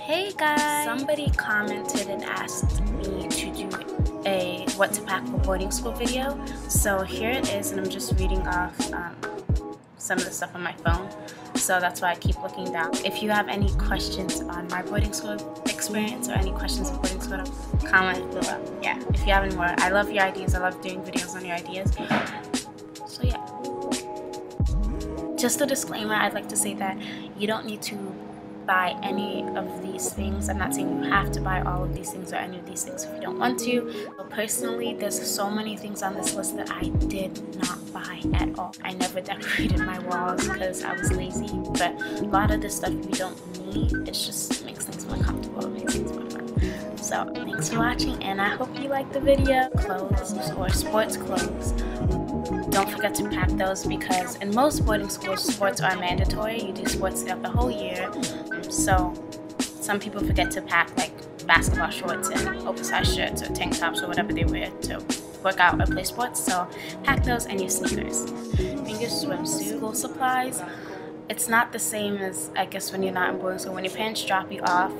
Hey guys! Somebody commented and asked me to do a what to pack for boarding school video. So here it is, and I'm just reading off some of the stuff on my phone. So that's why I keep looking down. If you have any questions on my boarding school experience or any questions on boarding school, comment below. Yeah, if you have any more. I love your ideas. I love doing videos on your ideas. So yeah. Just a disclaimer, I'd like to say that you don't need to buy any of these things. I'm not saying you have to buy all of these things or any of these things if you don't want to. But personally, there's so many things on this list that I did not buy at all. I never decorated my walls because I was lazy. But a lot of this stuff you don't need. It just makes things more comfortable. It makes things more fun. So thanks for watching, and I hope you liked the video. Clothes or sports clothes. Don't forget to pack those because in most boarding schools, sports are mandatory. You do sports throughout the whole year. So some people forget to pack like basketball shorts and oversized shirts or tank tops or whatever they wear to work out or play sports. So pack those and your sneakers. And your swimsuit. School supplies. It's not the same as, I guess, when you're not in boarding school. When your parents drop you off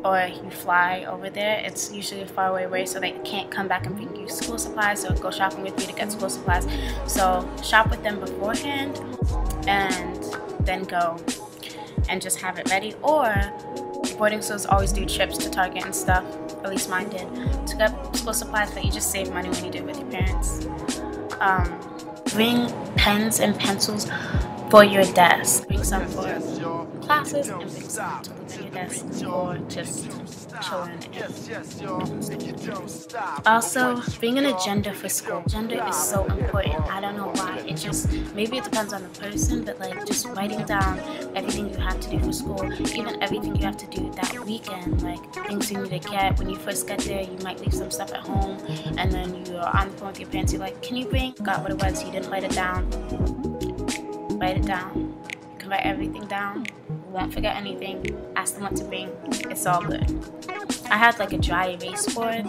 or you fly over there, it's usually a faraway way, so they can't come back and bring you school supplies or go shopping with you to get school supplies. So shop with them beforehand and then go and just have it ready. Or boarding schools always do trips to Target and stuff, at least mine did, to get school supplies, but you just save money when you do it with your parents. Bring pens and pencils for your desk. Bring some for classes and bring some to leave on your desk or just chilling. Also, bring an agenda for school. Agenda is so important. I don't know why. It just, maybe it depends on the person, but like just writing down everything you have to do for school, even everything you have to do that weekend, like things you need to get. When you first get there, you might leave some stuff at home, and then you're on the phone with your parents, you're like, can you bring? Got what it was, you didn't write it down. Write it down. You can write everything down. You won't forget anything. Ask them what to bring. It's all good. I had like a dry erase board.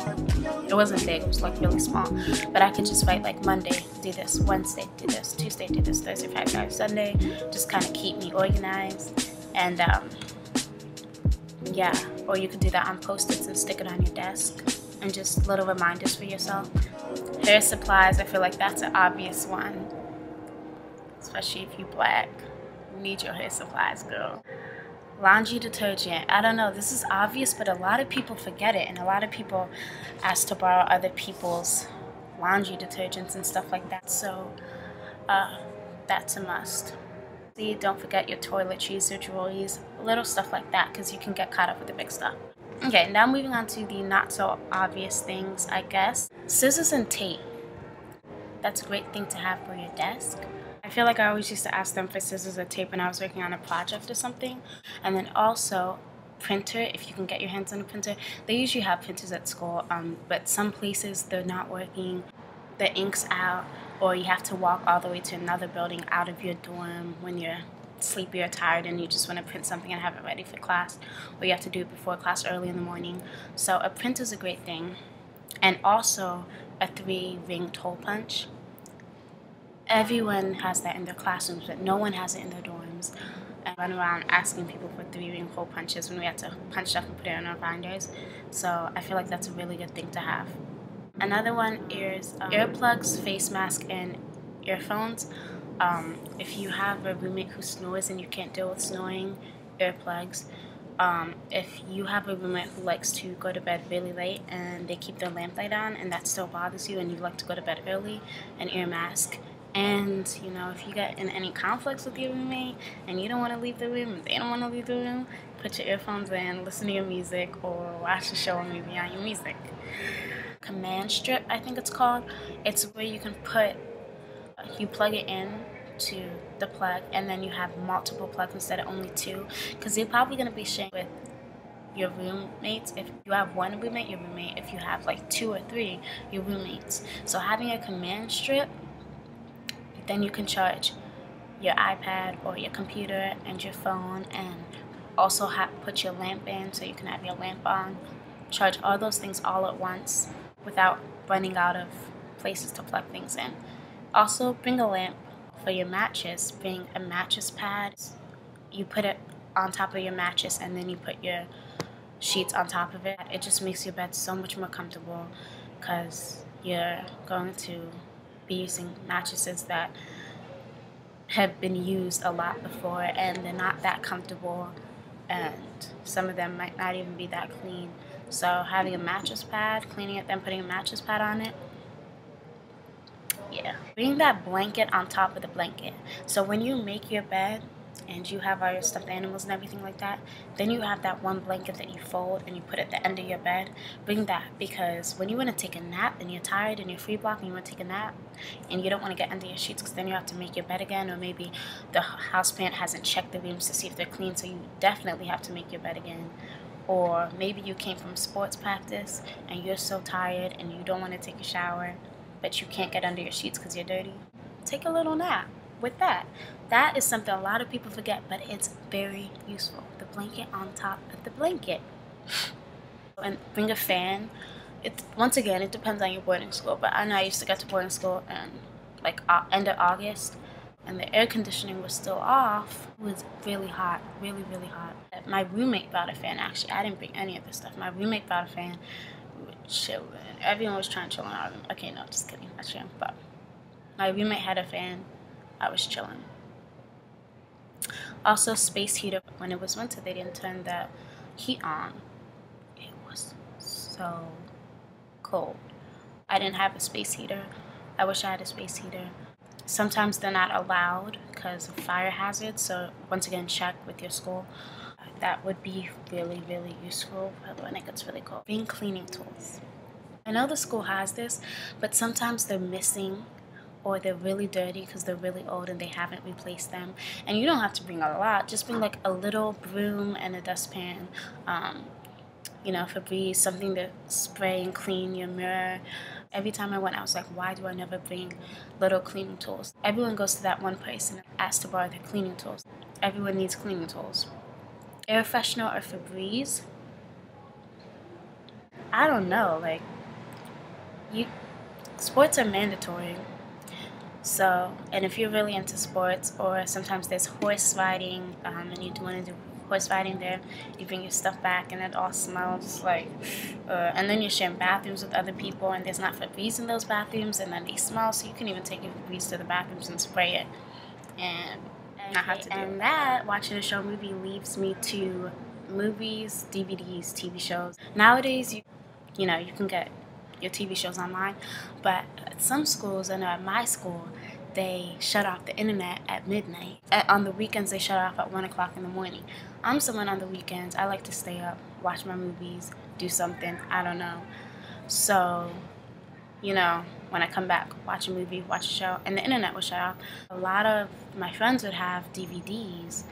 It wasn't big, it was like really small. But I could just write like Monday, do this, Wednesday, do this, Tuesday, do this, Thursday, Friday, Saturday, Sunday. Just kind of keep me organized. And yeah, or you could do that on Post-its and stick it on your desk. And just little reminders for yourself. Hair supplies, I feel like that's an obvious one. Especially if you're black. You need your hair supplies, girl. Laundry detergent. I don't know, this is obvious, but a lot of people forget it, and a lot of people ask to borrow other people's laundry detergents and stuff like that. So that's a must. See, don't forget your toiletries, your drawers, little stuff like that, because you can get caught up with the big stuff. Okay, now moving on to the not so obvious things, I guess. Scissors and tape. That's a great thing to have for your desk. I feel like I always used to ask them for scissors or tape when I was working on a project or something. And then also printer, if you can get your hands on a printer. They usually have printers at school, but some places they're not working, the ink's out, or you have to walk all the way to another building out of your dorm when you're sleepy or tired and you just want to print something and have it ready for class, or you have to do it before class early in the morning. So a printer's a great thing. And also a 3-ring hole punch. Everyone has that in their classrooms, but no one has it in their dorms. And run around asking people for 3-ring hole punches when we have to punch stuff and put it in our binders. So I feel like that's a really good thing to have. Another one is earplugs, face mask, and earphones. If you have a roommate who snores and you can't deal with snoring, earplugs. If you have a roommate who likes to go to bed really late and they keep their lamp light on and that still bothers you and you like to go to bed early, an ear mask. And, you know, if you get in any conflicts with your roommate and you don't want to leave the room and they don't want to leave the room, put your earphones in, listen to your music, or watch a show or movie on your music. Command strip, I think it's called. It's where you can put, you plug it in to the plug and then you have multiple plugs instead of only 2. Because you're probably going to be sharing with your roommates. If you have one roommate, your roommate. If you have like 2 or 3, your roommates. So having a command strip, then you can charge your iPad or your computer and your phone, and also put your lamp in so you can have your lamp on. Charge all those things all at once without running out of places to plug things in. Also, bring a lamp for your mattress. Bring a mattress pad. You put it on top of your mattress and then you put your sheets on top of it. It just makes your bed so much more comfortable because you're going to be using mattresses that have been used a lot before and they're not that comfortable, and some of them might not even be that clean. So having a mattress pad, cleaning it, then putting a mattress pad on it, yeah. Bring that blanket on top of the blanket. So when you make your bed and you have all your stuffed animals and everything like that, then you have that one blanket that you fold and you put at the end of your bed. Bring that, because when you want to take a nap and you're tired and you're free block and you want to take a nap and you don't want to get under your sheets because then you have to make your bed again, or maybe the houseplant hasn't checked the rooms to see if they're clean, so you definitely have to make your bed again. Or maybe you came from sports practice and you're so tired and you don't want to take a shower, but you can't get under your sheets because you're dirty. Take a little nap with that. That is something a lot of people forget, but it's very useful. The blanket on top of the blanket. And bring a fan. Once again, it depends on your boarding school, but I know I used to get to boarding school and like end of August, and the air conditioning was still off. It was really hot, really, really hot. My roommate brought a fan, actually. I didn't bring any of this stuff. My roommate brought a fan. We were chilling. Everyone was trying to chill in our room. Okay, no, just kidding. That's true. But my roommate had a fan. I was chilling. Also, space heater. When it was winter, they didn't turn the heat on. It was so cold. I didn't have a space heater. I wish I had a space heater. Sometimes they're not allowed because of fire hazards, so once again, check with your school. That would be really, really useful when it gets really cold. Bring cleaning tools. I know the school has this, but sometimes they're missing or they're really dirty because they're really old and they haven't replaced them. And you don't have to bring a lot. Just bring like a little broom and a dustpan. Febreze, something to spray and clean your mirror. Every time I went, I was like, why do I never bring little cleaning tools? Everyone goes to that one place and asks to borrow their cleaning tools. Everyone needs cleaning tools. Air freshener or Febreze? I don't know, sports are mandatory. So, and if you're really into sports, or sometimes there's horse riding, and you want to do horse riding there, you bring your stuff back and it all smells like, and then you're sharing bathrooms with other people and there's not Febreze in those bathrooms and then they smell, so you can even take your Febreze to the bathrooms and spray it and not have to do it. And that, watching a show movie, leads me to movies, DVDs, TV shows. Nowadays, you can get your TV shows online, but at some schools, I know at my school, they shut off the internet at midnight. On the weekends, they shut off at 1 o'clock in the morning. I'm someone on the weekends, I like to stay up, watch my movies, do something, I don't know. So, when I come back, watch a movie, watch a show, and the internet was shut off. A lot of my friends would have DVDs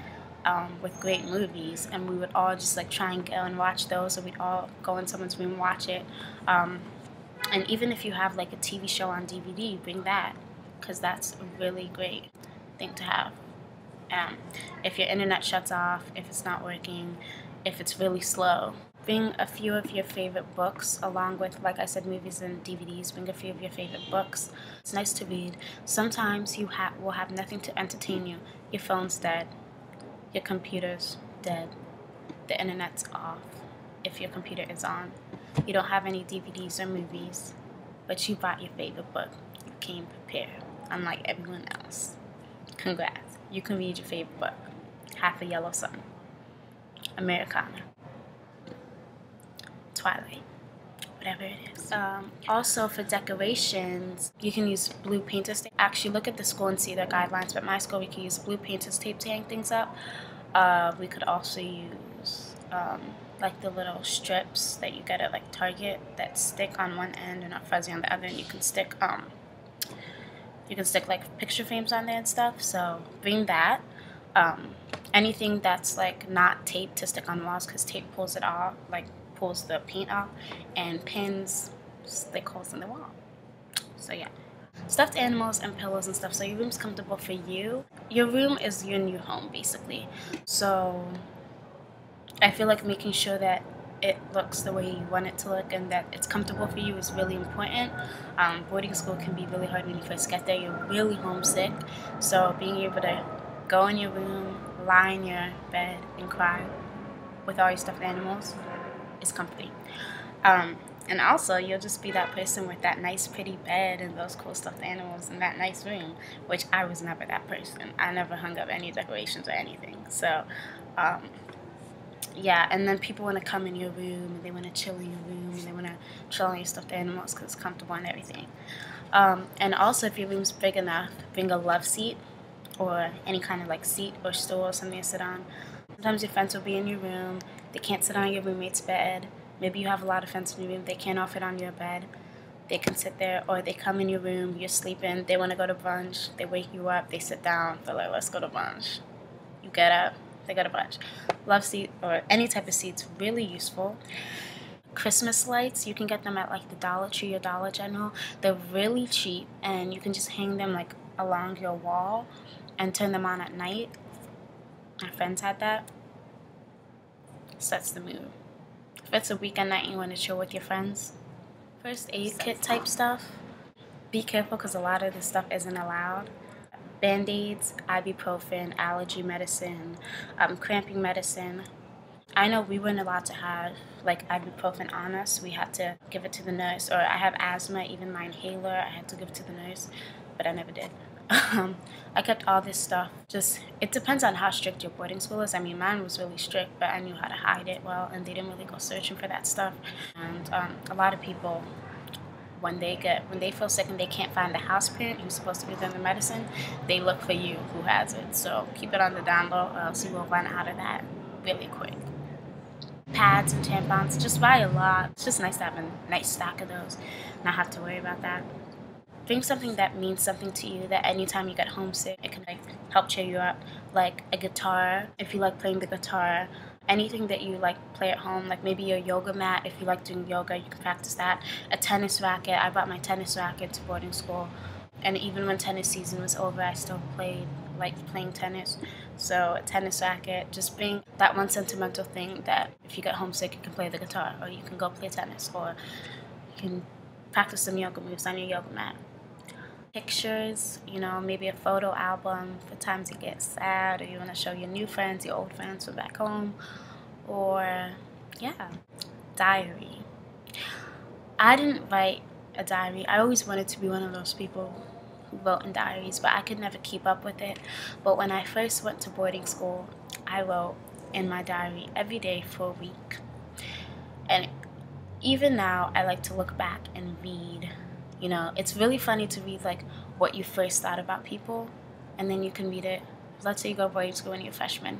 with great movies, and we would all just try and go and watch those, so we'd all go in someone's room and watch it. And even if you have a TV show on DVD, bring that, because that's a really great thing to have. If your internet shuts off, if it's not working, if it's really slow, bring a few of your favorite books along with, like I said, movies and DVDs. Bring a few of your favorite books. It's nice to read. Sometimes you will have nothing to entertain you. Your phone's dead. Your computer's dead. The internet's off if your computer is on. You don't have any DVDs or movies, but you bought your favorite book. You came prepared, unlike everyone else. Congrats. You can read your favorite book. Half a Yellow Sun, Americana, Twilight, whatever it is. Also, for decorations, you can use blue painter's tape. Actually, look at the school and see their guidelines, but my school, we can use blue painter's tape to hang things up. We could also use the little strips that you get at Target that stick on one end and are fuzzy on the other, and you can stick picture frames on there and stuff. So bring that. Anything that's not tape to stick on walls, because tape pulls it off, pulls the paint off, and pins stick holes in the wall. So yeah, stuffed animals and pillows and stuff, so your room's comfortable for you. Your room is your new home, basically. So I feel like making sure that it looks the way you want it to look and that it's comfortable for you is really important. Boarding school can be really hard when you first get there. You're really homesick, so being able to go in your room, lie in your bed, and cry with all your stuffed animals, is company. And also, you'll just be that person with that nice, pretty bed and those cool stuffed animals in that nice room, which I was never that person. I never hung up any decorations or anything. So, yeah, and then people want to come in your room, and they want to chill in your room, and they want to chill on your stuffed animals because it's comfortable and everything. And also, if your room's big enough, bring a love seat or any kind of like seat or stool or something to sit on. Sometimes your friends will be in your room. They can't sit on your roommate's bed. Maybe you have a lot of friends in your room. They can't all fit on your bed. They can sit there, or they come in your room. You're sleeping. They want to go to brunch. They wake you up. They sit down. They're like, let's go to brunch. You get up. They go to brunch. Love seat or any type of seat's really useful. Christmas lights, you can get them at like the Dollar Tree or Dollar General. They're really cheap, and you can just hang them like along your wall and turn them on at night. My friends had that. Sets the mood. If it's a weekend night and you want to chill with your friends, first aid kit type stuff. Be careful because a lot of this stuff isn't allowed. Band-aids, ibuprofen, allergy medicine, cramping medicine. I know we weren't allowed to have like ibuprofen on us. We had to give it to the nurse. Or I have asthma, even my inhaler, I had to give it to the nurse, but I never did. I kept all this stuff. Just, it depends on how strict your boarding school is. I mean, mine was really strict, but I knew how to hide it well, and they didn't really go searching for that stuff. And a lot of people, when they feel sick and they can't find the house parent who's supposed to give them the medicine, they look for you who has it. So keep it on the down low, or else you will run out of that really quick. Pads and tampons, just buy a lot. It's just nice to have a nice stack of those, not have to worry about that. Bring something that means something to you, that anytime you get homesick, it can like help cheer you up. Like a guitar, if you like playing the guitar. Anything that you like play at home, like maybe your yoga mat. If you like doing yoga, you can practice that. A tennis racket. I brought my tennis racket to boarding school, and even when tennis season was over, I still liked playing tennis. So a tennis racket. Just bring that one sentimental thing that if you get homesick, you can play the guitar, or you can go play tennis, or you can practice some yoga moves on your yoga mat. Pictures, maybe a photo album for times you get sad, or you want to show your new friends, your old friends from back home, or diary. I didn't write a diary. I always wanted to be one of those people who wrote in diaries, but I could never keep up with it. But when I first went to boarding school, I wrote in my diary every day for a week. And even now, I like to look back and read. It's really funny to read like what you first thought about people, and then you can read it. Let's say you go to boarding school when you're a freshman.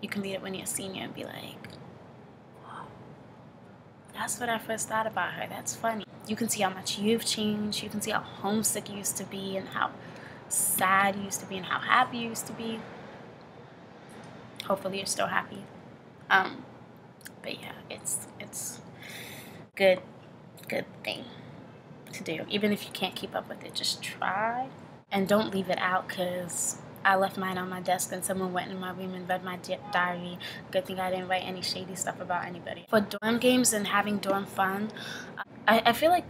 You can read it when you're a senior and be like, whoa, that's what I first thought about her. That's funny. You can see how much you've changed. You can see how homesick you used to be, and how sad you used to be, and how happy you used to be. Hopefully you're still happy. But yeah, it's good thing to do. Even if you can't keep up with it, just try, and don't leave it out, because I left mine on my desk and someone went in my room and read my diary. Good thing I didn't write any shady stuff about anybody. For dorm games and having dorm fun, I feel like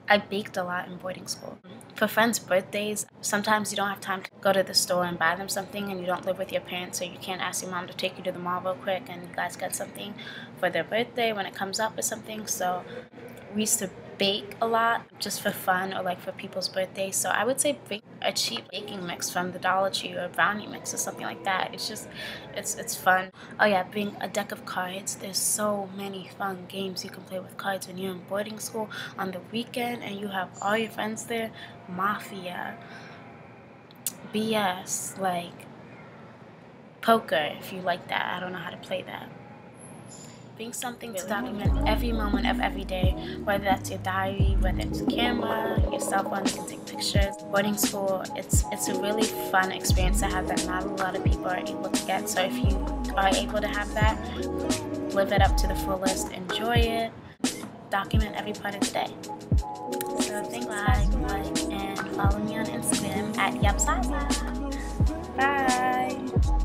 I baked a lot in boarding school. For friends' birthdays, sometimes you don't have time to go to the store and buy them something, and you don't live with your parents, so you can't ask your mom to take you to the mall real quick and you guys get something for their birthday when it comes up or something. So we used to bake a lot just for fun, or like for people's birthdays. So I would say bring a cheap baking mix from the Dollar Tree, or a brownie mix or something like that. It's fun. Oh yeah, bring a deck of cards. There's so many fun games you can play with cards when you're in boarding school on the weekend and you have all your friends there. Mafia, BS, like poker if you like that. I don't know how to play that. Bring something to document every moment of every day, whether that's your diary, whether it's a camera, your cell phone, you can take pictures. Boarding school, it's a really fun experience to have that not a lot of people are able to get. So if you are able to have that, live it up to the fullest, enjoy it, document every part of the day. So thanks, like, and follow me on Instagram at Yapsasa. Bye.